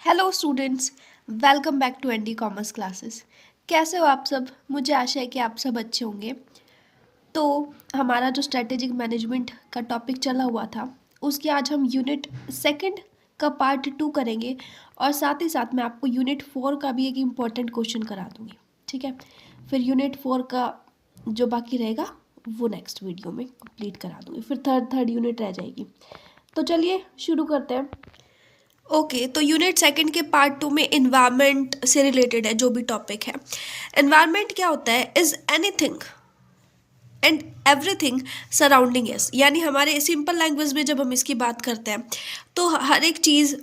Hello students, welcome back to ND commerce classes. कैसे हो आप सब? मुझे आशा है कि आप सब अच्छे होंगे। तो हमारा जो स्ट्रेटेजिक मैनेजमेंट का टॉपिक चला हुआ था, उसकी आज हम यूनिट सेकंड का पार्ट 2 करेंगे और साथ ही साथ मैं आपको यूनिट 4 का भी एक इम्पॉर्टेंट क्वेश्चन करा दूँगी। ठीक है, फिर यूनिट 4 का जो बाकी रहेगा वो नेक्स्ट वीडियो में कंप्लीट करा दूँगी, फिर थर्ड यूनिट रह जाएगी। तो चलिए शुरू करते हैं। ओके, तो यूनिट सेकंड के पार्ट 2 में इन्वायरमेंट से रिलेटेड है जो भी टॉपिक है। इन्वायरमेंट क्या होता है? Is anything and everything surrounding S, यानी हमारे सिंपल लैंग्वेज में जब हम इसकी बात करते हैं तो हर एक चीज़,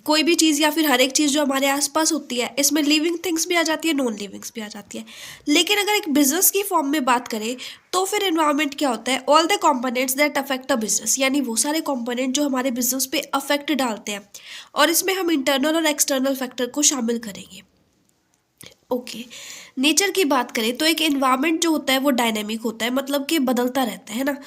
कोई भी चीज़ या फिर हर एक चीज़ जो हमारे आसपास होती है, इसमें लिविंग थिंग्स भी आ जाती है, नॉन लिविंग्स भी आ जाती है। लेकिन अगर एक बिजनेस की फॉर्म में बात करें तो फिर एनवायरनमेंट क्या होता है? All the components that affect a business, यानी वो सारे कंपोनेंट जो हमारे बिजनेस पे अफेक्ट डालते हैं, और इसमें हम इंटरनल और एक्सटर्नल फैक्टर को शामिल करेंगे। ओके, नेचर की बात करें तो एक एनवायरनमेंट जो होता है वो डायनेमिक होता है, मतलब कि बदलता रहता है ना।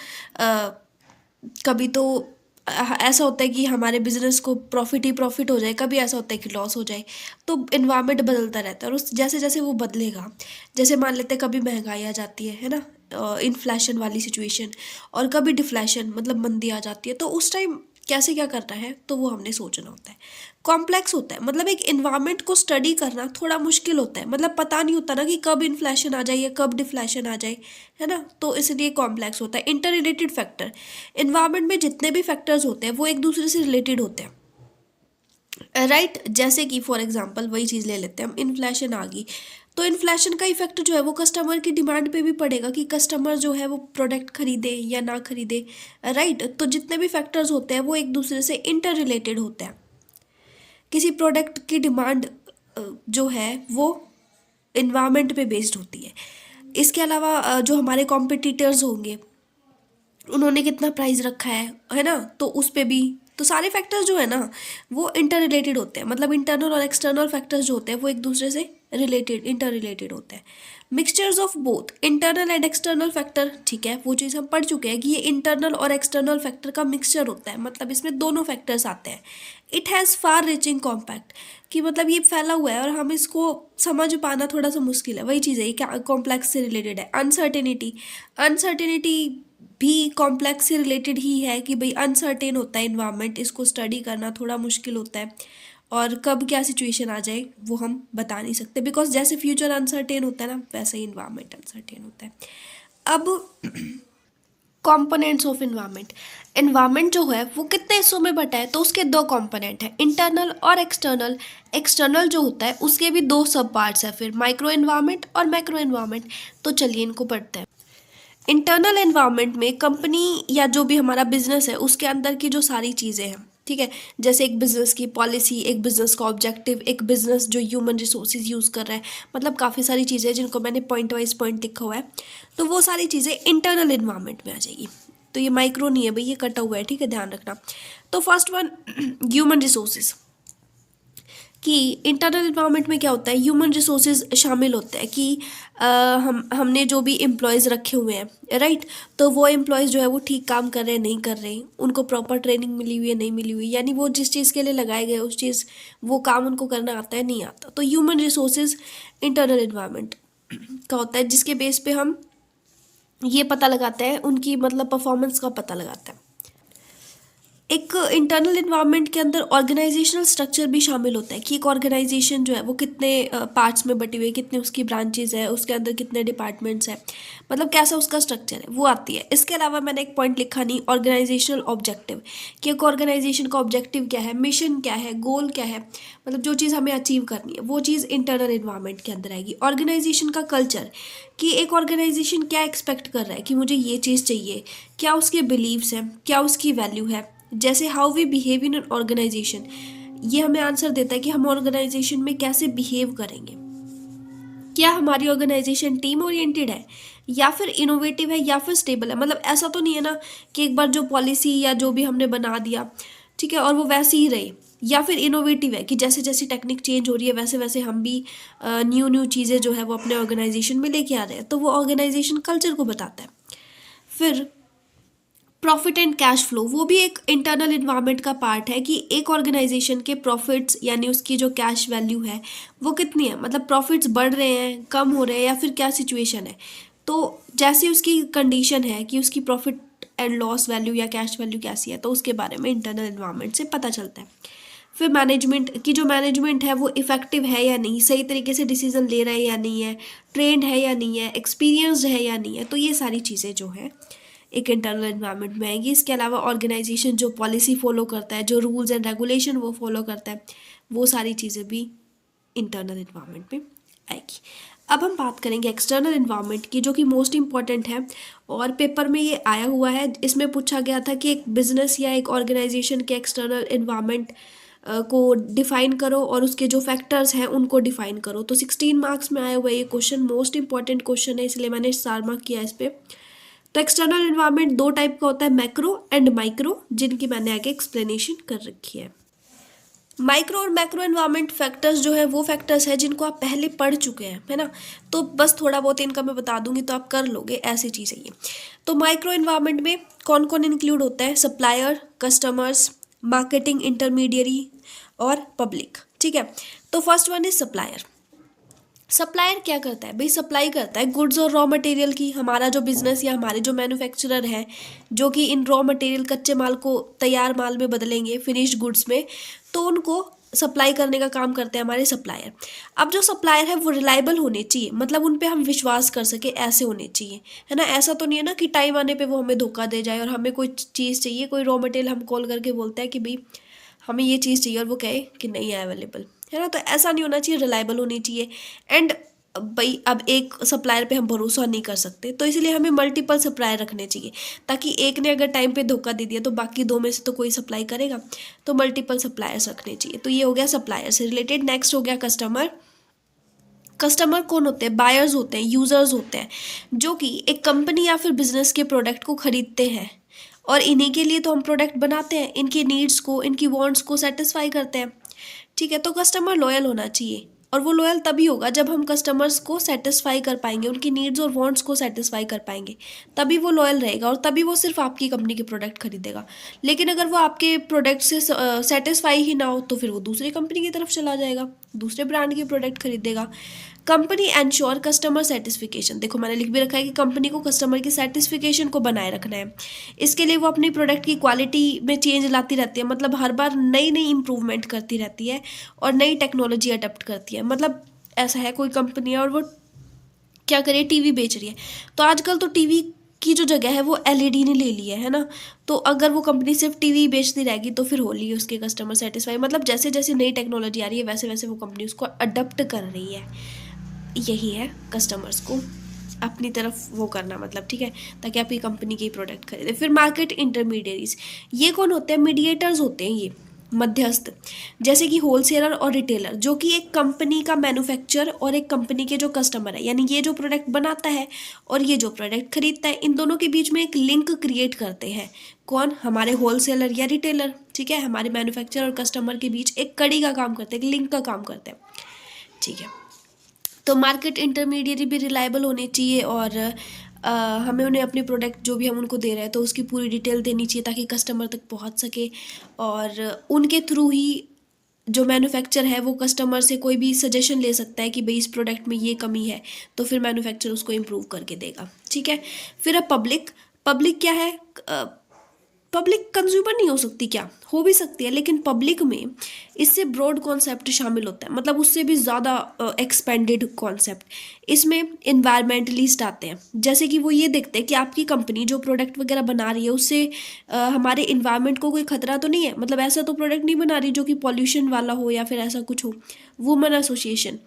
कभी तो ऐसा होता है कि हमारे बिजनेस को प्रॉफिट ही प्रॉफिट हो जाए, कभी ऐसा होता है कि लॉस हो जाए। तो इन्वायरमेंट बदलता रहता है और उस जैसे जैसे वो बदलेगा, जैसे मान लेते हैं कभी महंगाई आ जाती है ना, इन्फ्लेशन वाली सिचुएशन, और कभी डिफ्लेशन मतलब मंदी आ जाती है, तो उस टाइम कैसे क्या करना है तो वो हमने सोचना होता है। कॉम्प्लेक्स होता है, मतलब एक इन्वायरमेंट को स्टडी करना थोड़ा मुश्किल होता है, मतलब पता नहीं होता ना कि कब इन्फ्लेशन आ जाए या कब डिफ्लेशन आ जाए, है ना। तो इसलिए कॉम्प्लेक्स होता है। इंटर रिलेटेड फैक्टर, इन्वायरमेंट में जितने भी फैक्टर्स होते हैं वो एक दूसरे से रिलेटेड होते हैं, राइट। जैसे कि फॉर एग्जांपल वही चीज़ ले लेते हैं हम, इन्फ्लेशन आ गई तो इन्फ्लेशन का इफेक्ट जो है वो कस्टमर की डिमांड पे भी पड़ेगा कि कस्टमर जो है वो प्रोडक्ट खरीदे या ना खरीदे, राइट। तो जितने भी फैक्टर्स होते हैं वो एक दूसरे से इंटर रिलेटेड होते हैं। किसी प्रोडक्ट की डिमांड जो है वो इन्वायरमेंट पे बेस्ड होती है। इसके अलावा जो हमारे कॉम्पिटिटर्स होंगे उन्होंने कितना प्राइस रखा है ना, तो उस पे भी, तो सारे फैक्टर्स जो है ना वो इंटर रिलेटेड होते हैं, मतलब इंटरनल और एक्सटर्नल फैक्टर्स जो होते हैं वो एक दूसरे से रिलेटेड, इंटर रिलेटेड होते हैं। Mixtures of both internal and external factor, ठीक है, वो चीज़ हम पढ़ चुके हैं कि ये इंटरनल और एक्सटर्नल फैक्टर का मिक्सचर होता है, मतलब इसमें दोनों फैक्टर्स आते हैं। It has far reaching compact, कि मतलब ये फैला हुआ है और हम इसको समझ पाना थोड़ा सा मुश्किल है। वही चीज़ है, ये क्या कॉम्प्लेक्स से रिलेटेड है। अनसर्टेनिटी, अनसर्टेनिटी भी कॉम्प्लेक्स से रिलेटेड ही है कि भाई अनसर्टेन होता है इन्वायरमेंट, इसको स्टडी करना थोड़ा मुश्किल होता है, और कब क्या सिचुएशन आ जाए वो हम बता नहीं सकते, बिकॉज जैसे फ्यूचर अनसर्टेन होता है ना वैसे ही इन्वायरमेंट अनसर्टेन होता है। अब कंपोनेंट्स ऑफ इन्वायरमेंट, इन्वायरमेंट जो है वो कितने हिस्सों में बटा है? तो उसके दो कंपोनेंट हैं, इंटरनल और एक्सटर्नल। एक्सटर्नल जो होता है उसके भी दो सब पार्ट्स हैं, फिर माइक्रो इन्वायरमेंट और मैक्रो इन्वायरमेंट। तो चलिए इनको पढ़ते हैं। इंटरनल एनवायरनमेंट में कंपनी या जो भी हमारा बिजनेस है उसके अंदर की जो सारी चीज़ें हैं, ठीक है, जैसे एक बिजनेस की पॉलिसी, एक बिजनेस का ऑब्जेक्टिव, एक बिजनेस जो ह्यूमन रिसोर्सेज यूज़ कर रहा है, मतलब काफ़ी सारी चीज़ें जिनको मैंने पॉइंट वाइज पॉइंट लिखा हुआ है, तो वो सारी चीज़ें इंटरनल एनवायरनमेंट में आ जाएगी। तो ये माइक्रो नहीं है भाई, ये कटा हुआ है, ठीक है, ध्यान रखना। तो फर्स्ट वन, ह्यूमन रिसोर्सेज, कि इंटरनल एनवायरनमेंट में क्या होता है, ह्यूमन रिसोर्सेज शामिल होते हैं कि हमने जो भी एम्प्लॉयज़ रखे हुए हैं, राइट, तो वो एम्प्लॉयज़ जो है वो ठीक काम कर रहे हैं नहीं कर रहे, उनको प्रॉपर ट्रेनिंग मिली हुई है नहीं मिली हुई, यानी वो जिस चीज़ के लिए लगाए गए उस चीज़, वो काम उनको करना आता है नहीं आता। तो ह्यूमन रिसोर्सेज इंटरनल एनवायरनमेंट का होता है, जिसके बेस पे हम ये पता लगाते हैं उनकी मतलब परफॉर्मेंस का पता लगाते हैं। एक इंटरनल इन्वायरमेंट के अंदर ऑर्गेनाइजेशनल स्ट्रक्चर भी शामिल होता है कि एक ऑर्गेनाइजेशन जो है वो कितने पार्ट्स में बटी हुई है, कितने उसकी ब्रांचेज है, उसके अंदर कितने डिपार्टमेंट्स हैं, मतलब कैसा उसका स्ट्रक्चर है वो आती है। इसके अलावा मैंने एक पॉइंट लिखा नहीं, ऑर्गेनाइजेशनल ऑब्जेक्टिव, कि एक ऑर्गेनाइजेशन का ऑब्जेक्टिव क्या है, मिशन क्या है, गोल क्या है, मतलब जो चीज़ हमें अचीव करनी है वो चीज़ इंटरनल इन्वायरमेंट के अंदर आएगी। ऑर्गेनाइजेशन का कल्चर, कि एक ऑर्गेनाइजेशन क्या एक्सपेक्ट कर रहा है कि मुझे ये चीज़ चाहिए, क्या उसके बिलीव्स हैं, क्या उसकी वैल्यू है, जैसे how we behave in an organization, ये हमें आंसर देता है कि हम ऑर्गेनाइजेशन में कैसे बिहेव करेंगे। क्या हमारी ऑर्गेनाइजेशन टीम ओरिएंटेड है या फिर इनोवेटिव है या फिर स्टेबल है, मतलब ऐसा तो नहीं है ना कि एक बार जो पॉलिसी या जो भी हमने बना दिया, ठीक है, और वो वैसे ही रहे, या फिर इनोवेटिव है कि जैसे जैसे टेक्निक चेंज हो रही है वैसे वैसे हम भी न्यू न्यू चीज़ें जो है वो अपने ऑर्गेनाइजेशन में लेके आ रहे हैं, तो वो ऑर्गेनाइजेशन कल्चर को बताता है। फिर प्रॉफिट एंड कैश फ्लो, वो भी एक इंटरनल इन्वायरमेंट का पार्ट है कि एक ऑर्गेनाइजेशन के प्रॉफिट्स यानी उसकी जो कैश वैल्यू है वो कितनी है, मतलब प्रॉफिट्स बढ़ रहे हैं, कम हो रहे हैं, या फिर क्या सिचुएशन है। तो जैसी उसकी कंडीशन है कि उसकी प्रॉफिट एंड लॉस वैल्यू या कैश वैल्यू कैसी है, तो उसके बारे में इंटरनल इन्वायरमेंट से पता चलता है। फिर मैनेजमेंट की जो मैनेजमेंट है वो इफेक्टिव है या नहीं, सही तरीके से डिसीजन ले रहा है या नहीं है, ट्रेंड है या नहीं है, एक्सपीरियंस्ड है या नहीं है, तो ये सारी चीज़ें जो है एक इंटरनल इन्वायरमेंट में आएगी। इसके अलावा ऑर्गेनाइजेशन जो पॉलिसी फॉलो करता है, जो रूल्स एंड रेगुलेशन वो फॉलो करता है, वो सारी चीज़ें भी इंटरनल इन्वायरमेंट में आएगी। अब हम बात करेंगे एक्सटर्नल इन्वायरमेंट की, जो कि मोस्ट इम्पॉर्टेंट है और पेपर में ये आया हुआ है। इसमें पूछा गया था कि एक बिजनेस या एक ऑर्गेनाइजेशन के एक्सटर्नल इन्वायरमेंट को डिफाइन करो और उसके जो फैक्टर्स हैं उनको डिफाइन करो। तो 16 मार्क्स में आया हुआ ये क्वेश्चन मोस्ट इंपॉर्टेंट क्वेश्चन है, इसलिए मैंने स्टार मार्क किया इस पर। तो एक्सटर्नल इन्वायरमेंट दो टाइप का होता है, मैक्रो एंड माइक्रो, जिनकी मैंने आगे एक्सप्लेनेशन कर रखी है। माइक्रो और मैक्रो एनवायरमेंट फैक्टर्स जो है वो फैक्टर्स है जिनको आप पहले पढ़ चुके हैं, है ना। तो बस थोड़ा बहुत इनका मैं बता दूंगी तो आप कर लोगे, ऐसी चीज़ है ये। तो माइक्रो एनवायरमेंट में कौन कौन इंक्लूड होता है, सप्लायर, कस्टमर्स, मार्केटिंग इंटरमीडियरी और पब्लिक। ठीक है, तो first one is supplier. Supplier क्या करता है भाई, सप्लाई करता है गुड्स और रॉ मटेरियल की। हमारा जो बिजनेस या हमारे जो मैन्युफैक्चरर है जो कि इन रॉ मटेरियल कच्चे माल को तैयार माल में बदलेंगे, फिनिश्ड गुड्स में, तो उनको सप्लाई करने का काम करते हैं हमारे सप्लायर। अब जो सप्लायर है वो रिलायबल होने चाहिए, मतलब उन पे हम विश्वास कर सके, ऐसे होने चाहिए, है ना। ऐसा तो नहीं है ना कि टाइम आने पे वो हमें धोखा दे जाए और हमें कोई चीज़ चाहिए, कोई रॉ मटेरियल हम कॉल करके बोलते हैं कि भाई हमें ये चीज़ चाहिए और वो कहे कि नहीं है अवेलेबल, है ना। तो ऐसा नहीं होना चाहिए, रिलायबल होनी चाहिए। एंड भाई अब एक सप्लायर पे हम भरोसा नहीं कर सकते, तो इसलिए हमें मल्टीपल सप्लायर रखने चाहिए, ताकि एक ने अगर टाइम पे धोखा दे दिया तो बाकी दो में से तो कोई सप्लाई करेगा, तो मल्टीपल सप्लायर्स रखने चाहिए। तो ये हो गया सप्लायर से रिलेटेड। नेक्स्ट हो गया कस्टमर। कस्टमर कौन होते हैं, बायर्स होते हैं, यूजर्स होते हैं, जो कि एक कंपनी या फिर बिजनेस के प्रोडक्ट को खरीदते हैं, और इन्हीं के लिए तो हम प्रोडक्ट बनाते हैं, इनकी नीड्स को, इनकी वांट्स को सेटिस्फाई करते हैं। ठीक है, तो कस्टमर लॉयल होना चाहिए, और वो लॉयल तभी होगा जब हम कस्टमर्स को सेटिस्फाई कर पाएंगे, उनकी नीड्स और वांट्स को सेटिस्फाई कर पाएंगे, तभी वो लॉयल रहेगा और तभी वो सिर्फ आपकी कंपनी के प्रोडक्ट खरीदेगा। लेकिन अगर वो आपके प्रोडक्ट से सेटिस्फाई ही ना हो तो फिर वो दूसरी कंपनी की तरफ चला जाएगा, दूसरे ब्रांड के प्रोडक्ट खरीदेगा। कंपनी एंश्योर कस्टमर सेटिस्फिकेशन, देखो मैंने लिख भी रखा है कि कंपनी को कस्टमर की सेटिस्फिकेशन को बनाए रखना है। इसके लिए वो अपनी प्रोडक्ट की क्वालिटी में चेंज लाती रहती है, मतलब हर बार नई नई इम्प्रूवमेंट करती रहती है और नई टेक्नोलॉजी अडॉप्ट करती है। मतलब ऐसा है कोई कंपनी है और वो क्या करे, टीवी बेच रही है, तो आजकल तो टीवी की जो जगह है वो एलईडी ने ले ली है ना। तो अगर वो कंपनी सिर्फ टीवी बेचती रहेगी तो फिर होली उसके कस्टमर सेटिस्फाई, मतलब जैसे जैसे नई टेक्नोलॉजी आ रही है वैसे वैसे वो कंपनी उसको अडॉप्ट कर रही है। यही है कस्टमर्स को अपनी तरफ वो करना, मतलब ठीक है, ताकि आपकी कंपनी के प्रोडक्ट खरीदे। फिर मार्केट इंटरमीडियरीज, ये कौन होते हैं, मीडिएटर्स होते हैं, ये मध्यस्थ, जैसे कि होलसेलर और रिटेलर, जो कि एक कंपनी का मैन्युफैक्चर और एक कंपनी के जो कस्टमर है, यानी ये जो प्रोडक्ट बनाता है और ये जो प्रोडक्ट खरीदता है, इन दोनों के बीच में एक लिंक क्रिएट करते हैं। कौन, हमारे होलसेलर या रिटेलर, ठीक है, हमारे मैन्युफैक्चर और कस्टमर के बीच एक कड़ी का काम करते हैं, एक लिंक का काम करते हैं। ठीक है, तो मार्केट इंटरमीडिएट भी रिलायबल होने चाहिए और हमें उन्हें अपने प्रोडक्ट जो भी हम उनको दे रहे हैं तो उसकी पूरी डिटेल देनी चाहिए ताकि कस्टमर तक पहुंच सके, और उनके थ्रू ही जो मैन्युफैक्चर है वो कस्टमर से कोई भी सजेशन ले सकता है कि भाई इस प्रोडक्ट में ये कमी है, तो फिर मैन्युफैक्चर उसको इम्प्रूव करके देगा। ठीक है, फिर अब पब्लिक। पब्लिक क्या है, पब्लिक कंज्यूमर नहीं हो सकती, क्या हो भी सकती है, लेकिन पब्लिक में इससे ब्रॉड कॉन्सेप्ट शामिल होता है, मतलब उससे भी ज़्यादा एक्सपेंडेड कॉन्सेप्ट। इसमें इन्वायरमेंटलिस्ट आते हैं, जैसे कि वो ये देखते हैं कि आपकी कंपनी जो प्रोडक्ट वगैरह बना रही है उससे हमारे इन्वायरमेंट को कोई खतरा तो नहीं है, मतलब ऐसा तो प्रोडक्ट नहीं बना रही जो कि पॉल्यूशन वाला हो या फिर ऐसा कुछ हो। वुमेन एसोसिएशन,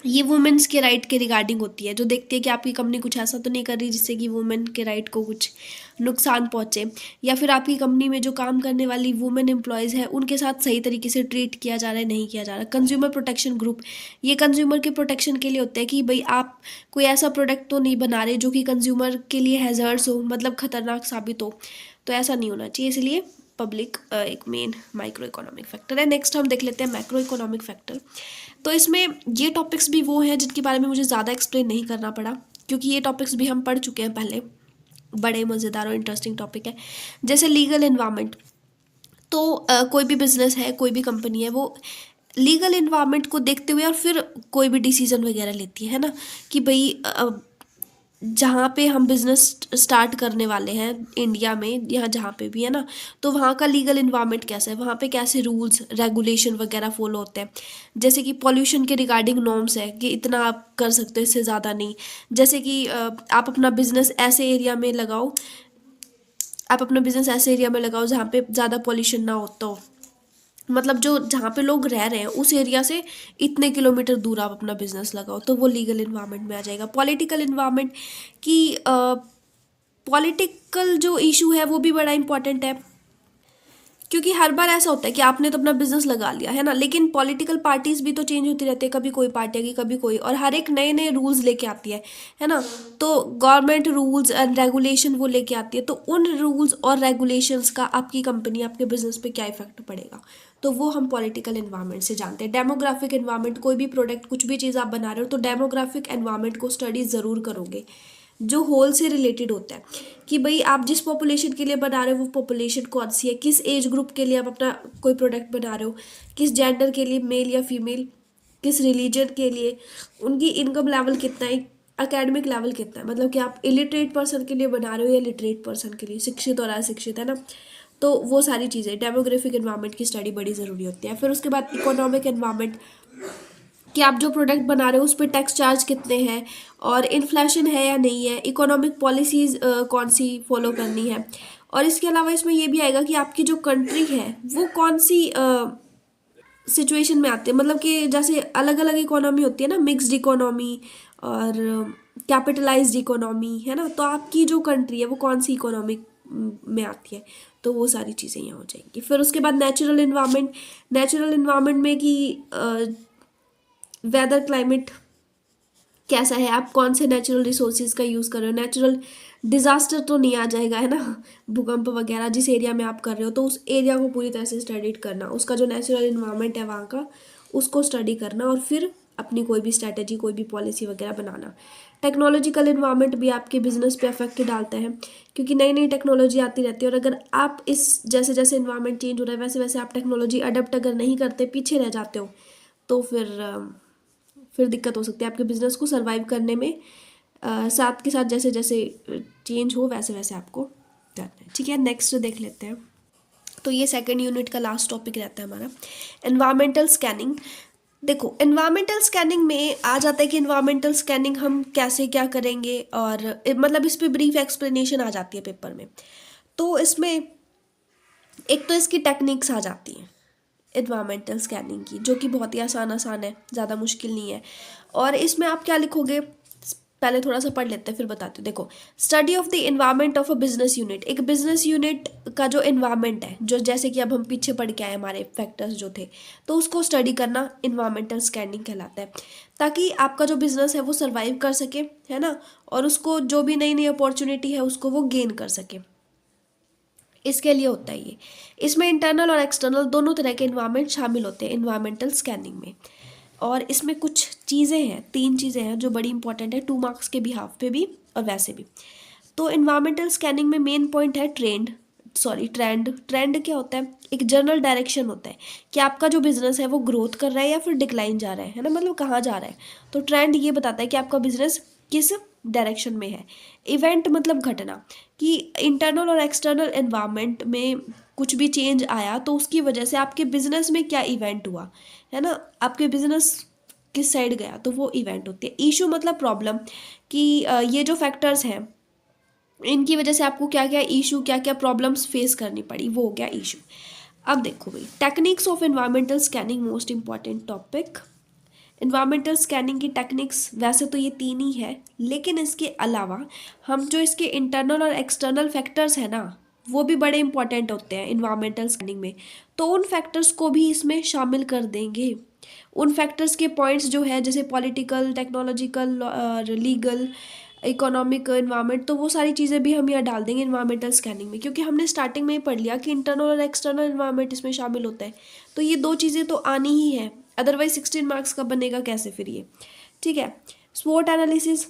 ये वुमेन्स के राइट के रिगार्डिंग होती है, जो देखती है कि आपकी कंपनी कुछ ऐसा तो नहीं कर रही जिससे कि वुमेन के राइट को कुछ नुकसान पहुंचे, या फिर आपकी कंपनी में जो काम करने वाली वुमेन एम्प्लॉयज़ हैं उनके साथ सही तरीके से ट्रीट किया जा रहा है, नहीं किया जा रहा। कंज्यूमर प्रोटेक्शन ग्रुप, ये कंज्यूमर के प्रोटेक्शन के लिए होते हैं कि भाई आप कोई ऐसा प्रोडक्ट तो नहीं बना रहे जो कि कंज्यूमर के लिए हैज़र्ड्स हो, मतलब खतरनाक साबित हो, तो ऐसा नहीं होना चाहिए। इसलिए पब्लिक एक मेन माइक्रो इकोनॉमिक फैक्टर है। नेक्स्ट हम देख लेते हैं मैक्रो इकोनॉमिक फैक्टर। तो इसमें ये टॉपिक्स भी वो हैं जिनके बारे में मुझे ज़्यादा एक्सप्लेन नहीं करना पड़ा, क्योंकि ये टॉपिक्स भी हम पढ़ चुके हैं पहले, बड़े मज़ेदार और इंटरेस्टिंग टॉपिक है। जैसे लीगल इन्वायरमेंट, तो कोई भी बिजनेस है, कोई भी कंपनी है, वो लीगल इन्वायरमेंट को देखते हुए और फिर कोई भी डिसीजन वगैरह लेती है ना, कि भाई जहाँ पे हम बिजनेस स्टार्ट करने वाले हैं इंडिया में, या जहाँ पे भी है ना, तो वहाँ का लीगल इन्वायरमेंट कैसा है, वहाँ पे कैसे रूल्स रेगुलेशन वगैरह फॉलो होते हैं। जैसे कि पॉल्यूशन के रिगार्डिंग नॉर्म्स है कि इतना आप कर सकते हो, इससे ज़्यादा नहीं। जैसे कि आप अपना बिजनेस ऐसे एरिया में लगाओ, आप अपना बिजनेस ऐसे एरिया में लगाओ जहाँ पे ज़्यादा पॉल्यूशन ना हो, तो मतलब जो जहाँ पे लोग रह रहे हैं उस एरिया से इतने किलोमीटर दूर आप अपना बिजनेस लगाओ, तो वो लीगल इन्वायरमेंट में आ जाएगा। पॉलिटिकल इन्वायरमेंट की पॉलिटिकल जो इशू है वो भी बड़ा इंपॉर्टेंट है, क्योंकि हर बार ऐसा होता है कि आपने तो अपना बिजनेस लगा लिया है ना, लेकिन पॉलिटिकल पार्टीज भी तो चेंज होती रहती है, कभी कोई पार्टी आएगी कभी कोई, और हर एक नए नए रूल्स लेके आती है ना। तो गवर्नमेंट रूल्स एंड रेगुलेशन वो लेके आती है, तो उन रूल्स और रेगुलेशंस का आपकी कंपनी, आपके बिजनेस पे क्या इफेक्ट पड़ेगा, तो वो हम पॉलिटिकल एनवायरनमेंट से जानते हैं। डेमोग्राफिक एनवायरनमेंट, कोई भी प्रोडक्ट, कुछ भी चीज़ आप बना रहे हो तो डेमोग्राफिक एनवायरनमेंट को स्टडी ज़रूर करोगे, जो होल से रिलेटेड होता है कि भाई आप जिस पॉपुलेशन के लिए बना रहे हो वो पॉपुलेशन कौन सी है, किस एज ग्रुप के लिए आप अपना कोई प्रोडक्ट बना रहे हो, किस जेंडर के लिए, मेल या फीमेल, किस रिलीजन के लिए, उनकी इनकम लेवल कितना है, एकेडमिक लेवल कितना है, मतलब कि आप इलिटरेट पर्सन के लिए बना रहे हो या लिटरेट पर्सन के लिए, शिक्षित और अशिक्षित, है ना। तो वो सारी चीज़ें, डेमोग्राफिक एनवायरनमेंट की स्टडी बड़ी ज़रूरी होती है। फिर उसके बाद इकोनॉमिक एनवायरनमेंट, कि आप जो प्रोडक्ट बना रहे हो उस पर टैक्स चार्ज कितने हैं, और इन्फ्लेशन है या नहीं है, इकोनॉमिक पॉलिसीज़ कौन सी फॉलो करनी है। और इसके अलावा इसमें ये भी आएगा कि आपकी जो कंट्री है वो कौन सी सिचुएशन में आती है, मतलब कि जैसे अलग अलग इकोनॉमी होती है ना, मिक्स्ड इकोनॉमी और कैपिटलाइज्ड इकोनॉमी, है ना। तो आपकी जो कंट्री है वो कौन सी इकोनॉमिक में आती है, तो वो सारी चीज़ें यहाँ हो जाएंगी। फिर उसके बाद नेचुरल इन्वायरमेंट, नेचुरल इन्वायरमेंट में कि वेदर क्लाइमेट कैसा है, आप कौन से नेचुरल रिसोर्सेज का यूज़ कर रहे हो, नेचुरल डिज़ास्टर तो नहीं आ जाएगा, है ना, भूकंप वगैरह जिस एरिया में आप कर रहे हो, तो उस एरिया को पूरी तरह से स्टडी करना, उसका जो नेचुरल इन्वायरमेंट है वहाँ का, उसको स्टडी करना, और फिर अपनी कोई भी स्ट्रैटेजी, कोई भी पॉलिसी वगैरह बनाना। टेक्नोलॉजिकल इन्वायरमेंट भी आपके बिजनेस पे अफेक्ट डालता है, क्योंकि नई नई टेक्नोलॉजी आती रहती है, और अगर आप इस जैसे जैसे इन्वायरमेंट चेंज हो रहा है वैसे वैसे आप टेक्नोलॉजी अडप्ट अगर नहीं करते, पीछे रह जाते हो, तो फिर दिक्कत हो सकती है आपके बिजनेस को सर्वाइव करने में। साथ के साथ जैसे जैसे चेंज हो वैसे वैसे आपको करना है। ठीक है, नेक्स्ट देख लेते हैं। तो ये सेकंड यूनिट का लास्ट टॉपिक रहता है हमारा, एनवायरमेंटल स्कैनिंग। देखो, एनवायरमेंटल स्कैनिंग में आ जाता है कि एनवायरमेंटल स्कैनिंग हम कैसे क्या करेंगे, और मतलब इस पर ब्रीफ एक्सप्लेनेशन आ जाती है पेपर में। तो इसमें एक तो इसकी टेक्निक्स आ जाती हैं एनवायरमेंटल स्कैनिंग की, जो कि बहुत ही आसान आसान है, ज़्यादा मुश्किल नहीं है। और इसमें आप क्या लिखोगे, पहले थोड़ा सा पढ़ लेते हैं फिर बताते हैं। देखो, study of the environment of a business unit, एक बिजनेस यूनिट का जो एनवायरनमेंट है, जो जैसे कि अब हम पीछे पढ़ के आए हमारे फैक्टर्स जो थे, तो उसको स्टडी करना एनवायरमेंटल स्कैनिंग कहलाता है, ताकि आपका जो बिजनेस है वो सर्वाइव कर सके, है ना, और उसको जो भी नई नई अपॉर्चुनिटी है उसको वो गेन कर सके, इसके लिए होता है ये। इसमें इंटरनल और एक्सटर्नल दोनों तरह के इन्वायरमेंट शामिल होते हैं एनवायरमेंटल स्कैनिंग में। और इसमें कुछ चीज़ें हैं, 3 चीज़ें हैं जो बड़ी इंपॉर्टेंट है, 2 मार्क्स के बिहाफ पे भी और वैसे भी। तो इन्वायरमेंटल स्कैनिंग में मेन पॉइंट है ट्रेंड। ट्रेंड क्या होता है, एक जनरल डायरेक्शन होता है कि आपका जो बिजनेस है वो ग्रोथ कर रहा है या फिर डिक्लाइन जा रहा है ना, मतलब कहाँ जा रहा है। तो ट्रेंड ये बताता है कि आपका बिजनेस किस डायरेक्शन में है। इवेंट मतलब घटना, कि इंटरनल और एक्सटर्नल एनवायरनमेंट में कुछ भी चेंज आया तो उसकी वजह से आपके बिजनेस में क्या इवेंट हुआ, है ना, आपके बिजनेस किस साइड गया, तो वो इवेंट होती है। इशू मतलब प्रॉब्लम, कि ये जो फैक्टर्स हैं इनकी वजह से आपको क्या क्या इशू, क्या क्या प्रॉब्लम्स फेस करनी पड़ी, वो हो गया इशू। अब देखो भाई, techniques of environmental scanning, most important topic. Environmental scanning की टेक्निक्स वैसे तो ये 3 ही है, लेकिन इसके अलावा हम जो इसके इंटरनल और एक्सटर्नल फैक्टर्स हैं ना, वो भी बड़े इंपॉर्टेंट होते हैं इन्वायरमेंटल स्कैनिंग में, तो उन फैक्टर्स को भी इसमें शामिल कर देंगे। उन फैक्टर्स के पॉइंट्स जो है, जैसे पॉलिटिकल, टेक्नोलॉजिकल और लीगल, इकोनॉमिक, इन्वायरमेंट, तो वो सारी चीज़ें भी हम यहाँ डाल देंगे इन्वायरमेंटल स्कैनिंग में, क्योंकि हमने स्टार्टिंग में ही पढ़ लिया कि इंटरनल और एक्सटर्नल इन्वायरमेंट इसमें शामिल होता है। तो ये 2 चीज़ें तो आनी ही है, अदरवाइज 16 मार्क्स का बनेगा कैसे फिर ये। ठीक है, स्वोट एनालिसिस,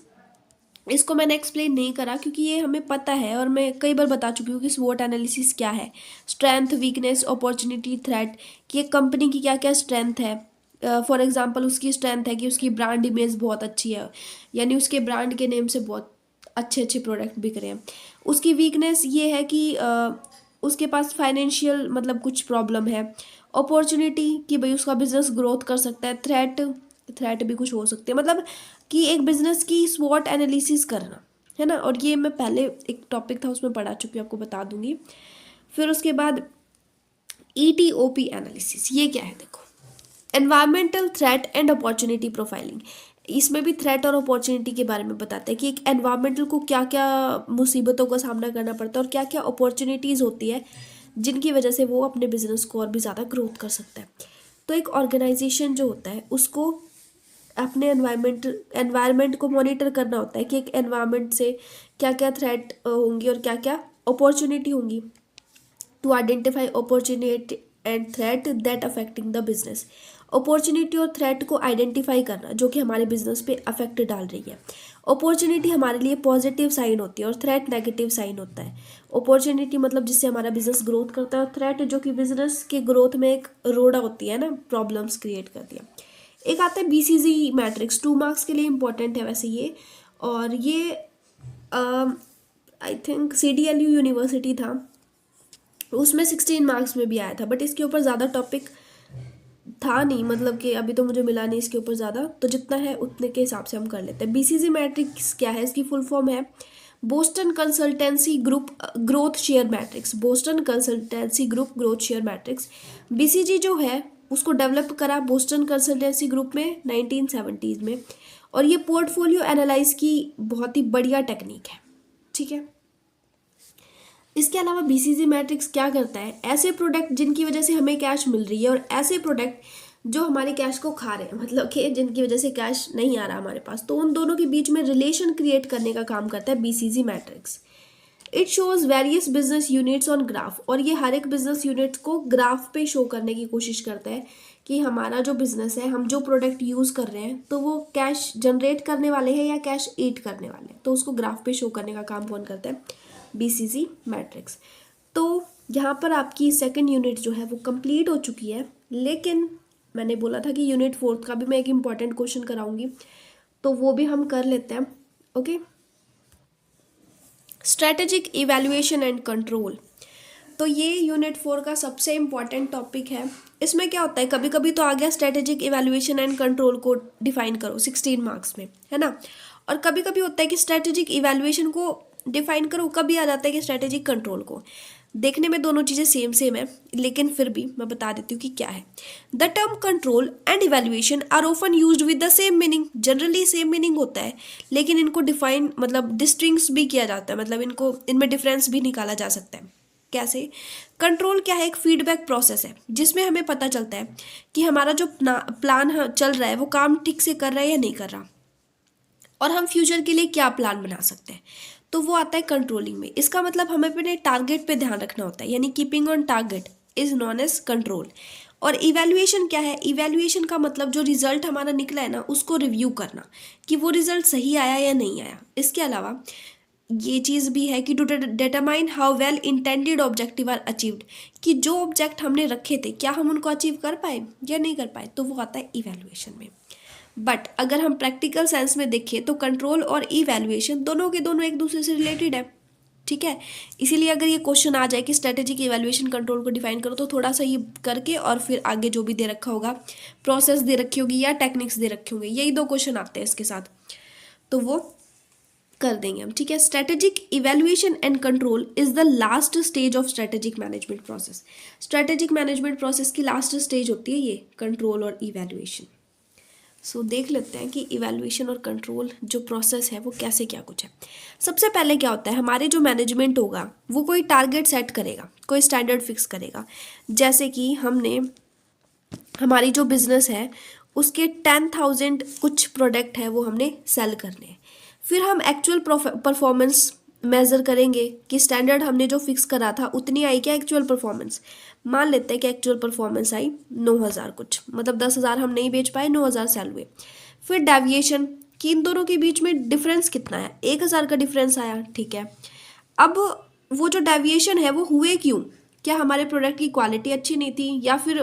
इसको मैंने एक्सप्लेन नहीं करा क्योंकि ये हमें पता है और मैं कई बार बता चुकी हूँ कि स्वॉट एनालिसिस क्या है, स्ट्रेंथ, वीकनेस, अपॉर्चुनिटी, थ्रेट, कि एक कंपनी की क्या क्या स्ट्रेंथ है। फॉर एग्जांपल उसकी स्ट्रेंथ है कि उसकी ब्रांड इमेज बहुत अच्छी है, यानी उसके ब्रांड के नेम से बहुत अच्छे अच्छे प्रोडक्ट बिक रहे हैं। उसकी वीकनेस ये है कि उसके पास फाइनेंशियल मतलब कुछ प्रॉब्लम है। अपॉर्चुनिटी कि भाई उसका बिजनेस ग्रोथ कर सकता है। थ्रेट, थ्रेट भी कुछ हो सकते हैं, मतलब कि एक बिजनेस की स्वॉट एनालिसिस करना है ना। और ये मैं पहले एक टॉपिक था उसमें पढ़ा चुकी हूँ, आपको बता दूंगी। फिर उसके बाद ETOP एनालिसिस, ये क्या है देखो, environmental threat and opportunity profiling. इसमें भी थ्रेट और अपॉर्चुनिटी के बारे में बताते हैं कि एक एनवायरमेंटल को क्या क्या मुसीबतों का सामना करना पड़ता है और क्या क्या अपॉर्चुनिटीज़ होती है जिनकी वजह से वो अपने बिजनेस को और भी ज़्यादा ग्रोथ कर सकता है। तो एक ऑर्गेनाइजेशन जो होता है उसको अपने एनवायरमेंट को मॉनिटर करना होता है कि एक एनवायरमेंट से क्या क्या थ्रेट होंगी और क्या क्या अपॉर्चुनिटी होंगी, to identify opportunity and threat that affecting the business. Opportunity और थ्रेट को आइडेंटिफाई करना जो कि हमारे बिजनेस पे अफेक्ट डाल रही है। अपॉर्चुनिटी हमारे लिए पॉजिटिव साइन होती है और थ्रेट नेगेटिव साइन होता है। अपॉर्चुनिटी मतलब जिससे हमारा बिजनेस ग्रोथ करता है, और थ्रेट जो कि बिजनेस के ग्रोथ में एक रोड़ा होती है ना, प्रॉब्लम्स क्रिएट करती है। एक आता है BCG मैट्रिक्स, 2 मार्क्स के लिए इम्पोर्टेंट है वैसे ये। और ये आई थिंक CDLU यूनिवर्सिटी था, उसमें 16 मार्क्स में भी आया था, बट इसके ऊपर ज़्यादा टॉपिक था नहीं, मतलब कि अभी तो मुझे मिला नहीं इसके ऊपर ज़्यादा, तो जितना है उतने के हिसाब से हम कर लेते हैं। BCG मैट्रिक्स क्या है, इसकी फुल फॉर्म है Boston consultancy group growth share matrix. Boston consultancy group growth share matrix, BCG जो है उसको डेवलप करा बोस्टन कंसल्टेंसी ग्रुप में 1970s में। और ये पोर्टफोलियो एनालाइज की बहुत ही बढ़िया टेक्निक है, ठीक है। इसके अलावा BCG मैट्रिक्स क्या करता है, ऐसे प्रोडक्ट जिनकी वजह से हमें कैश मिल रही है और ऐसे प्रोडक्ट जो हमारे कैश को खा रहे हैं, मतलब कि जिनकी वजह से कैश नहीं आ रहा हमारे पास, तो उन दोनों के बीच में रिलेशन क्रिएट करने का काम करता है BCG matrix. It shows various business units on graph, और ये हर एक बिजनेस यूनिट को ग्राफ पे शो करने की कोशिश करता है कि हमारा जो बिजनेस है, हम जो प्रोडक्ट यूज़ कर रहे हैं, तो वो कैश जनरेट करने वाले हैं या कैश ईट करने वाले हैं, तो उसको ग्राफ पे शो करने का काम कौन करता है, BCG मैट्रिक्स। तो यहाँ पर आपकी सेकंड यूनिट जो है वो कंप्लीट हो चुकी है, लेकिन मैंने बोला था कि यूनिट 4 का भी मैं एक इम्पॉर्टेंट क्वेश्चन कराऊंगी, तो वो भी हम कर लेते हैं। Okay, strategic evaluation and control, तो ये यूनिट 4 का सबसे इम्पॉर्टेंट टॉपिक है। इसमें क्या होता है, कभी कभी तो आ गया स्ट्रेटेजिक इवैल्यूएशन एंड कंट्रोल को डिफाइन करो 16 मार्क्स में, है ना। और कभी कभी होता है कि स्ट्रेटेजिक इवैल्यूएशन को डिफाइन करो, कभी आ जाता है कि स्ट्रेटेजिक कंट्रोल को। देखने में दोनों चीज़ें सेम सेम है, लेकिन फिर भी मैं बता देती हूँ कि क्या है। The term control and evaluation are often used with the same meaning, generally same meaning होता है, लेकिन इनको डिफाइन मतलब डिस्टिंग्विश भी किया जाता है, मतलब इनको इनमें डिफरेंस भी निकाला जा सकता है। कैसे? कंट्रोल क्या है, एक फीडबैक प्रोसेस है जिसमें हमें पता चलता है कि हमारा जो प्लान चल रहा है वो काम ठीक से कर रहा है या नहीं कर रहा, और हम फ्यूचर के लिए क्या प्लान बना सकते हैं, तो वो आता है कंट्रोलिंग में। इसका मतलब हमें अपने टारगेट पे ध्यान रखना होता है, यानी keeping on target is known as control. और इवैल्यूएशन क्या है, इवैल्यूएशन का मतलब जो रिजल्ट हमारा निकला है ना उसको रिव्यू करना कि वो रिजल्ट सही आया या नहीं आया। इसके अलावा ये चीज़ भी है कि to determine how well intended objective are achieved, कि जो ऑब्जेक्ट हमने रखे थे क्या हम उनको अचीव कर पाए या नहीं कर पाए, तो वो आता है इवैल्यूएशन में। बट अगर हम प्रैक्टिकल सेंस में देखें तो कंट्रोल और इवैल्यूएशन दोनों के दोनों एक दूसरे से रिलेटेड है, ठीक है। इसीलिए अगर ये क्वेश्चन आ जाए कि स्ट्रेटेजिक इवैल्यूएशन कंट्रोल को डिफाइन करो, तो थोड़ा सा ये करके और फिर आगे जो भी दे रखा होगा, प्रोसेस दे रखी होगी या टेक्निक्स दे रखे होंगे, यही 2 क्वेश्चन आते हैं इसके साथ, तो वो कर देंगे हम, ठीक है। Strategic evaluation and control is the last stage of strategic management process. Strategic management process की लास्ट स्टेज होती है ये कंट्रोल और इवैल्यूएशन। सो देख लेते हैं कि इवैल्यूएशन और कंट्रोल जो प्रोसेस है वो कैसे क्या कुछ है। सबसे पहले क्या होता है, हमारे जो मैनेजमेंट होगा वो कोई टारगेट सेट करेगा, कोई स्टैंडर्ड फिक्स करेगा। जैसे कि हमने हमारी जो बिजनेस है उसके 10,000 कुछ प्रोडक्ट है वो हमने सेल करने हैं। फिर हम एक्चुअल परफॉर्मेंस मेज़र करेंगे कि स्टैंडर्ड हमने जो फिक्स करा था उतनी आई क्या एक्चुअल परफॉर्मेंस। मान लेते हैं कि एक्चुअल परफॉर्मेंस आई 9,000 कुछ, मतलब 10,000 हम नहीं बेच पाए, 9,000 सेल हुए। फिर डेविएशन कि इन दोनों के बीच में डिफरेंस कितना है, 1,000 का डिफरेंस आया, ठीक है। अब वो जो डेविएशन है वो हुए क्यों, क्या हमारे प्रोडक्ट की क्वालिटी अच्छी नहीं थी, या फिर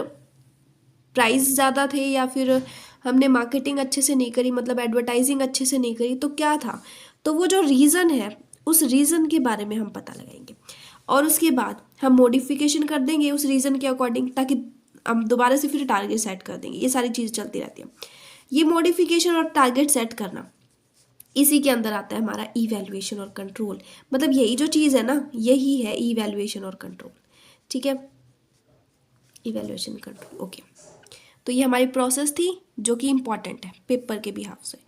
प्राइस ज़्यादा थे, या फिर हमने मार्केटिंग अच्छे से नहीं करी, मतलब एडवर्टाइजिंग अच्छे से नहीं करी, तो क्या था। तो वो जो रीज़न है उस रीज़न के बारे में हम पता लगाएंगे और उसके बाद हम मॉडिफिकेशन कर देंगे उस रीज़न के अकॉर्डिंग, ताकि हम दोबारा से फिर टारगेट सेट कर देंगे। ये सारी चीज़ चलती रहती है। ये मॉडिफिकेशन और टारगेट सेट करना, इसी के अंदर आता है हमारा इवैल्यूएशन और कंट्रोल। मतलब यही जो चीज़ है ना, यही है इवैल्यूएशन और कंट्रोल, ठीक है। Evaluation control, okay. तो ये हमारी प्रोसेस थी जो कि इम्पॉर्टेंट है पेपर के बिहाफ से।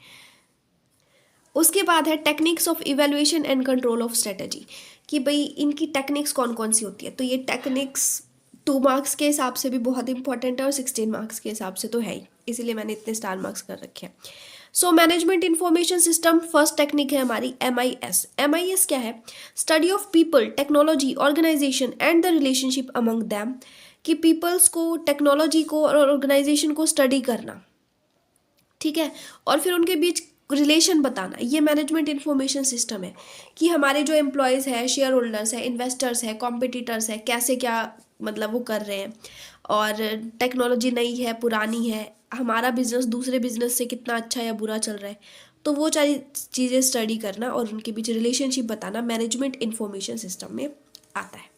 उसके बाद है techniques of evaluation and control of strategy, कि भाई इनकी टेक्निक्स कौन कौन सी होती है। तो ये टेक्निक्स 2 मार्क्स के हिसाब से भी बहुत इंपॉर्टेंट है और 16 मार्क्स के हिसाब से तो है ही, इसीलिए मैंने इतने स्टार मार्क्स कर रखे हैं। So management information system, first technique है हमारी MIS। MIS क्या है, study of people, technology, organization and the relationship among them, कि पीपल्स को, टेक्नोलॉजी को और ऑर्गेनाइजेशन को स्टडी करना, ठीक है, और फिर उनके बीच रिलेशन बताना। ये मैनेजमेंट इंफॉर्मेशन सिस्टम है कि हमारे जो एम्प्लॉयज़ है, शेयर होल्डर्स है, इन्वेस्टर्स है, कॉम्पिटिटर्स है, कैसे क्या मतलब वो कर रहे हैं, और टेक्नोलॉजी नई है पुरानी है, हमारा बिजनेस दूसरे बिजनेस से कितना अच्छा या बुरा चल रहा है, तो वो सारी चीज़ें स्टडी करना और उनके बीच रिलेशनशिप बताना मैनेजमेंट इंफॉर्मेशन सिस्टम में आता है।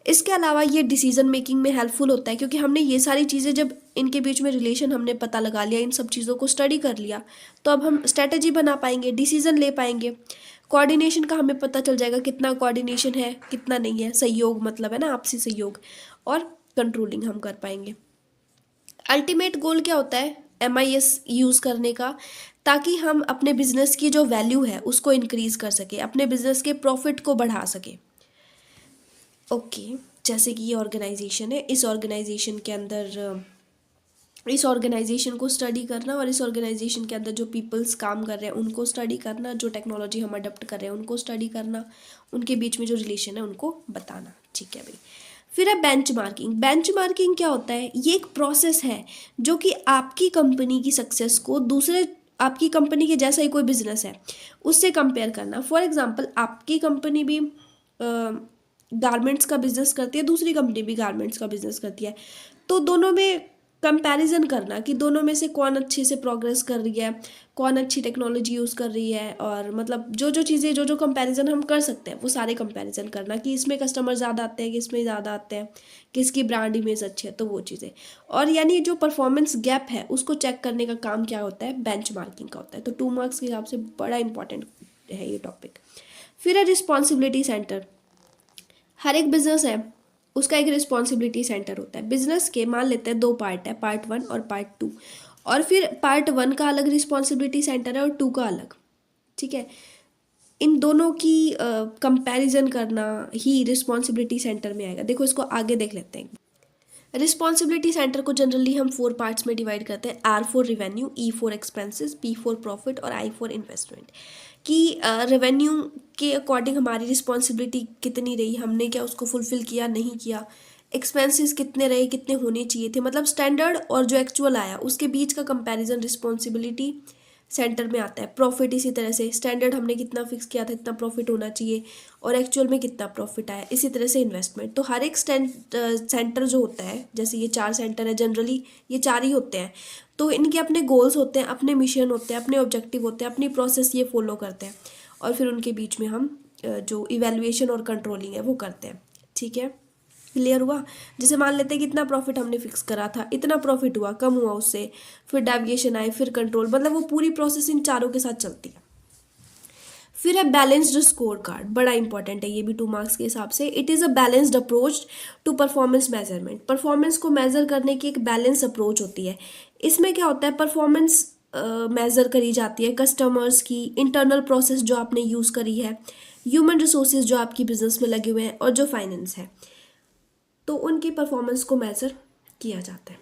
इसके अलावा ये डिसीजन मेकिंग में हेल्पफुल होता है, क्योंकि हमने ये सारी चीज़ें, जब इनके बीच में रिलेशन हमने पता लगा लिया, इन सब चीज़ों को स्टडी कर लिया, तो अब हम स्ट्रेटजी बना पाएंगे, डिसीजन ले पाएंगे। कोऑर्डिनेशन का हमें पता चल जाएगा कितना कोऑर्डिनेशन है, कितना नहीं है, सहयोग मतलब है ना, आपसी सहयोग, और कंट्रोलिंग हम कर पाएंगे। अल्टीमेट गोल क्या होता है MIS यूज़ करने का, ताकि हम अपने बिजनेस की जो वैल्यू है उसको इंक्रीज कर सके, अपने बिजनेस के प्रॉफिट को बढ़ा सके। ओके, जैसे कि ये ऑर्गेनाइजेशन है, इस ऑर्गेनाइजेशन के अंदर इस ऑर्गेनाइजेशन को स्टडी करना, और इस ऑर्गेनाइजेशन के अंदर जो पीपल्स काम कर रहे हैं उनको स्टडी करना, जो टेक्नोलॉजी हम अडॉप्ट कर रहे हैं उनको स्टडी करना, उनके बीच में जो रिलेशन है उनको बताना, ठीक है भाई। फिर है बेंचमार्किंग। बेंचमार्किंग क्या होता है, ये एक प्रोसेस है जो कि आपकी कंपनी की सक्सेस को दूसरे, आपकी कंपनी के जैसा ही कोई बिजनेस है उससे कंपेयर करना। फॉर एग्जांपल, आपकी कंपनी भी गारमेंट्स का बिजनेस करती है, दूसरी कंपनी भी गारमेंट्स का बिजनेस करती है, तो दोनों में कंपैरिजन करना कि दोनों में से कौन अच्छे से प्रोग्रेस कर रही है, कौन अच्छी टेक्नोलॉजी यूज़ कर रही है, और मतलब जो जो चीज़ें, जो जो कंपैरिजन हम कर सकते हैं वो सारे कंपैरिजन करना, कि इसमें कस्टमर ज़्यादा आते हैं, किसमें ज़्यादा आते हैं, किसकी ब्रांड इमेज अच्छी है, तो वो चीज़ें। और यानी जो परफॉर्मेंस गैप है उसको चेक करने का काम क्या होता है, बेंचमार्किंग का होता है। तो 2 मार्क्स के हिसाब से बड़ा इंपॉर्टेंट है ये टॉपिक। फिर है रिस्पॉन्सिबिलिटी सेंटर। हर एक बिजनेस है उसका एक रिस्पॉन्सिबिलिटी सेंटर होता है। बिजनेस के मान लेते हैं 2 पार्ट है, पार्ट 1 और पार्ट 2, और फिर पार्ट 1 का अलग रिस्पॉन्सिबिलिटी सेंटर है और 2 का अलग, ठीक है। इन दोनों की कंपैरिजन करना ही रिस्पॉन्सिबिलिटी सेंटर में आएगा। देखो इसको आगे देख लेते हैं। रिस्पॉन्सिबिलिटी सेंटर को जनरली हम 4 पार्ट्स में डिवाइड करते हैं। R for revenue, E for expenses, P for profit और I फॉर इन्वेस्टमेंट। कि रेवेन्यू के अकॉर्डिंग हमारी रिस्पॉन्सिबिलिटी कितनी रही, हमने क्या उसको फुलफिल किया, नहीं किया। एक्सपेंसेस कितने रहे, कितने होने चाहिए थे, मतलब स्टैंडर्ड और जो एक्चुअल आया उसके बीच का कंपैरिजन रिस्पॉन्सिबिलिटी सेंटर में आता है। प्रॉफिट इसी तरह से, स्टैंडर्ड हमने कितना फिक्स किया था, इतना प्रॉफिट होना चाहिए, और एक्चुअल में कितना प्रॉफिट आया। इसी तरह से इन्वेस्टमेंट। तो हर एक सेंटर जो होता है, जैसे ये 4 सेंटर है, जनरली ये 4 ही होते हैं, तो इनके अपने गोल्स होते हैं, अपने मिशन होते हैं, अपने ऑब्जेक्टिव होते हैं, अपनी प्रोसेस ये फॉलो करते हैं, और फिर उनके बीच में हम जो इवेल्युएशन और कंट्रोलिंग है वो करते हैं, ठीक है। क्लियर हुआ। जैसे मान लेते हैं कि इतना प्रॉफिट हमने फिक्स करा था, इतना प्रॉफिट हुआ, कम हुआ उससे, फिर डेविएशन आए, फिर कंट्रोल, मतलब वो पूरी प्रोसेस इन चारों के साथ चलती है। फिर है बैलेंस्ड स्कोर कार्ड। बड़ा इंपॉर्टेंट है ये भी 2 मार्क्स के हिसाब से। It is a balanced approach to performance measurement. Performance को मेजर करने की एक बैलेंस अप्रोच होती है। इसमें क्या होता है, परफॉर्मेंस मेजर करी जाती है कस्टमर्स की, इंटरनल प्रोसेस जो आपने यूज़ करी है, ह्यूमन रिसोर्सेज जो आपकी बिजनेस में लगे हुए हैं, और जो फाइनेंस है, तो उनकी परफॉर्मेंस को मेज़र किया जाता है।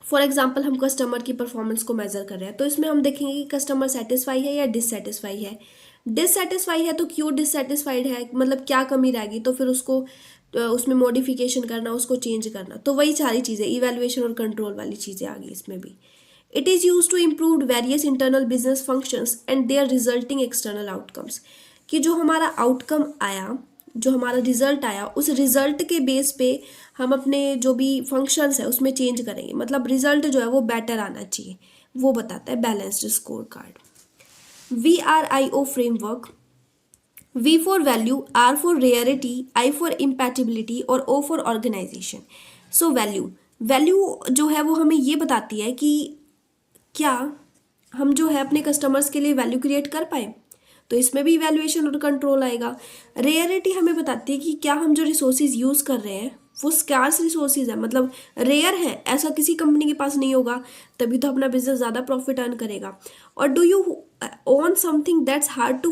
फॉर एग्जांपल, हम कस्टमर की परफॉर्मेंस को मेज़र कर रहे हैं, तो इसमें हम देखेंगे कि कस्टमर सेटिस्फाई है या डिससेटिस्फाई है। डिससेटिस्फाई है तो क्यों डिससेटिस्फाइड है, मतलब क्या कमी रहेगी, तो फिर उसको उसमें मॉडिफिकेशन करना, उसको चेंज करना। तो वही सारी चीज़ें, इवैल्यूएशन और कंट्रोल वाली चीज़ें आ गई इसमें भी। It is use to improve various internal business functions and their resulting external outcomes, कि जो हमारा आउटकम आया, जो हमारा रिजल्ट आया, उस रिजल्ट के बेस पे हम अपने जो भी फंक्शंस है उसमें चेंज करेंगे, मतलब रिजल्ट जो है वो बेटर आना चाहिए, वो बताता है balanced score card. VRIO framework, V for value, R for rarity, I for impatibility और O for organization। So value जो है वो हमें ये बताती है कि क्या हम जो है अपने कस्टमर्स के लिए वैल्यू क्रिएट कर पाए, तो इसमें भी इवैल्यूएशन और कंट्रोल आएगा। रेयरिटी हमें बताती है कि क्या हम जो रिसोर्सेज यूज़ कर रहे हैं वो स्कार्स रिसोर्सेज है, मतलब रेयर है, ऐसा किसी कंपनी के पास नहीं होगा, तभी तो अपना बिजनेस ज़्यादा प्रॉफिट अर्न करेगा। और do you own something that's hard to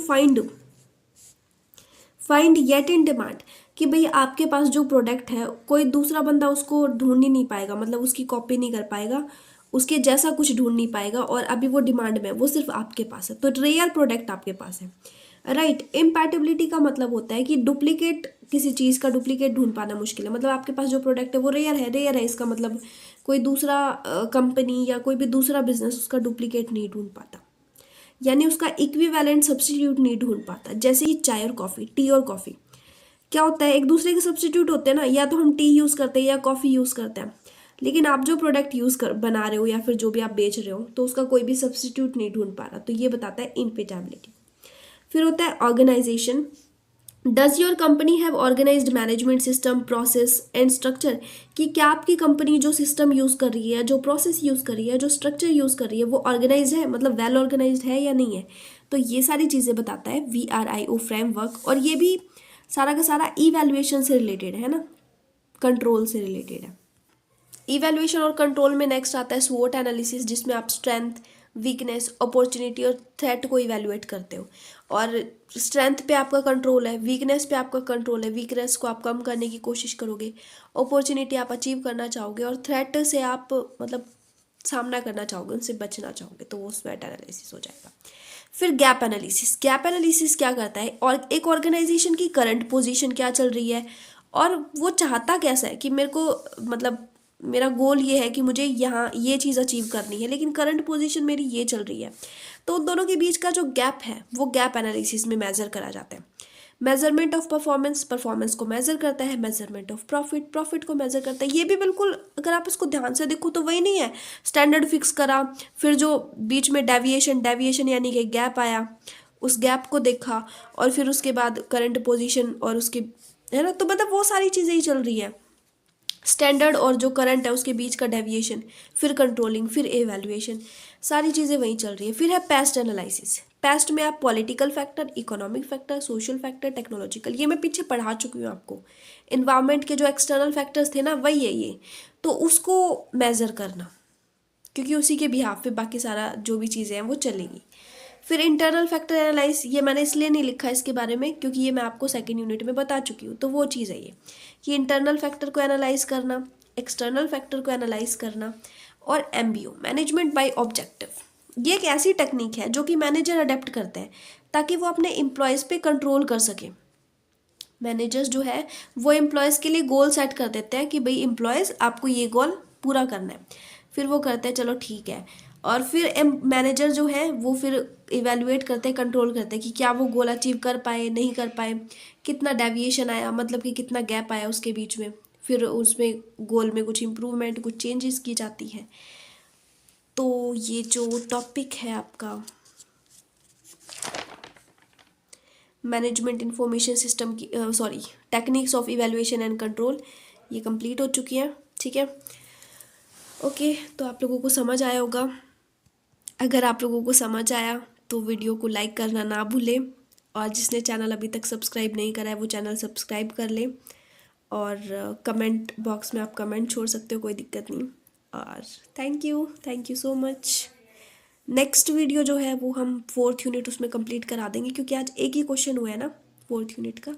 find yet in demand, कि भाई आपके पास जो प्रोडक्ट है कोई दूसरा बंदा उसको ढूंढ ही नहीं पाएगा, मतलब उसकी कॉपी नहीं कर पाएगा, उसके जैसा कुछ ढूंढ नहीं पाएगा, और अभी वो डिमांड में है, वो सिर्फ आपके पास है, तो रेयर प्रोडक्ट आपके पास है, राइट। इम्पैटिबिलिटी का मतलब होता है कि डुप्लीकेट, किसी चीज़ का डुप्लीकेट ढूंढ पाना मुश्किल है, मतलब आपके पास जो प्रोडक्ट है वो रेयर है, इसका मतलब कोई दूसरा कंपनी या कोई भी दूसरा बिजनेस उसका डुप्लीकेट नहीं ढूंढ पाता, यानी उसका इक्विवेलेंट सब्स्टिट्यूट नहीं ढूंढ पाता। जैसे कि चाय और कॉफ़ी, टी और कॉफ़ी क्या होता है, एक दूसरे के सब्स्टिट्यूट होते हैं ना, या तो हम टी यूज़ करते हैं या कॉफ़ी यूज़ करते हैं, लेकिन आप जो प्रोडक्ट बना रहे हो या फिर जो भी आप बेच रहे हो, तो उसका कोई भी सब्स्टिट्यूट नहीं ढूंढ पा रहा, तो ये बताता है इम्पेटेबिलिटी। फिर होता है organization. Does your company have organized management system, process and structure, कि क्या आपकी कंपनी जो सिस्टम यूज़ कर रही है, जो प्रोसेस यूज़ कर रही है, जो स्ट्रक्चर यूज़ कर रही है, वो ऑर्गेनाइज है, मतलब वेल ऑर्गेनाइज्ड है या नहीं है, तो ये सारी चीज़ें बताता है VRIO फ्रेमवर्क। और ये भी सारा का सारा इवैल्यूएशन से रिलेटेड है ना, कंट्रोल से रिलेटेड है। इवैल्यूएशन और कंट्रोल में नेक्स्ट आता है स्वोट एनालिसिस, जिसमें आप स्ट्रेंथ, वीकनेस, अपॉर्चुनिटी और थ्रेट को इवैल्यूएट करते हो, और स्ट्रेंथ पे आपका कंट्रोल है, वीकनेस पे आपका कंट्रोल है, वीकनेस को आप कम करने की कोशिश करोगे, अपॉर्चुनिटी आप अचीव करना चाहोगे, और थ्रेट से आप मतलब सामना करना चाहोगे, उनसे बचना चाहोगे, तो वो स्वोट एनालिसिस हो जाएगा। फिर गैप एनालिसिस क्या करता है, और एक ऑर्गेनाइजेशन की करंट पोजीशन क्या चल रही है, और वो चाहता कैसा है, कि मेरे को मतलब मेरा गोल ये है कि मुझे यहाँ ये चीज़ अचीव करनी है, लेकिन करंट पोजीशन मेरी ये चल रही है, तो उन दोनों के बीच का जो गैप है वो गैप एनालिसिस में मेजर करा जाता है। मेजरमेंट ऑफ परफॉर्मेंस को मेजर करता है, मेजरमेंट ऑफ प्रॉफिट को मेजर करता है। ये भी बिल्कुल, अगर आप इसको ध्यान से देखो तो वही नहीं है, स्टैंडर्ड फिक्स करा, फिर जो बीच में डेविएशन यानी कि गैप आया, उस गैप को देखा, और फिर उसके बाद करंट पोजीशन और उसके, है ना, तो मतलब वो सारी चीज़ें ही चल रही है, स्टैंडर्ड और जो करंट है उसके बीच का डेविएशन, फिर कंट्रोलिंग, फिर एवैल्यूएशन, सारी चीज़ें वहीं चल रही है। फिर है पेस्ट एनालिसिस। पेस्ट में आप political factor, economic factor, social factor, technological, ये मैं पीछे पढ़ा चुकी हूँ आपको। इन्वायरमेंट के जो एक्सटर्नल फैक्टर्स थे ना, वही है ये, तो उसको मेज़र करना, क्योंकि उसी के बिहाफ पे बाकी सारा जो भी चीज़ें हैं वो चलेगी। फिर इंटरनल फैक्टर एनालाइज, ये मैंने इसलिए नहीं लिखा इसके बारे में क्योंकि ये मैं आपको सेकंड यूनिट में बता चुकी हूँ, तो वो चीज़ है ये, कि इंटरनल फैक्टर को एनालाइज करना, एक्सटर्नल फैक्टर को एनालाइज करना, और MBO, मैनेजमेंट बाय ऑब्जेक्टिव, ये एक ऐसी टेक्निक है जो कि मैनेजर अडेप्ट करते हैं ताकि वो अपने एम्प्लॉयज़ पे कंट्रोल कर सके। मैनेजर्स जो है वो एम्प्लॉयज़ के लिए गोल सेट कर देते हैं कि भाई एम्प्लॉयज़ आपको ये गोल पूरा करना है, फिर वो करते हैं चलो ठीक है, और फिर मैनेजर जो है वो फिर इवेलुएट करते हैं, कंट्रोल करते हैं कि क्या वो गोल अचीव कर पाए, नहीं कर पाए, कितना डेविएशन आया, मतलब कि कितना गैप आया उसके बीच में, फिर उसमें गोल में कुछ इम्प्रूवमेंट, कुछ चेंजेस की जाती है। तो ये जो टॉपिक है आपका मैनेजमेंट इंफॉर्मेशन सिस्टम की, sorry, techniques of evaluation and control, ये कंप्लीट हो चुकी है, ठीक है। ओके, तो आप लोगों को समझ आया होगा। अगर आप लोगों को समझ आया तो वीडियो को लाइक करना ना भूलें, और जिसने चैनल अभी तक सब्सक्राइब नहीं करा है वो चैनल सब्सक्राइब कर ले, और कमेंट बॉक्स में आप कमेंट छोड़ सकते हो, कोई दिक्कत नहीं। और thank you so much. Next video जो है वो हम 4th यूनिट उसमें कंप्लीट करा देंगे, क्योंकि आज एक ही क्वेश्चन हुआ है ना 4th यूनिट का,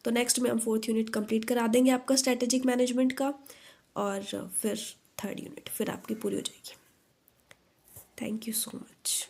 तो नेक्स्ट में हम 4th यूनिट कंप्लीट करा देंगे आपका स्ट्रेटेजिक मैनेजमेंट का, और फिर 3rd यूनिट फिर आपकी पूरी हो जाएगी। Thank you so much.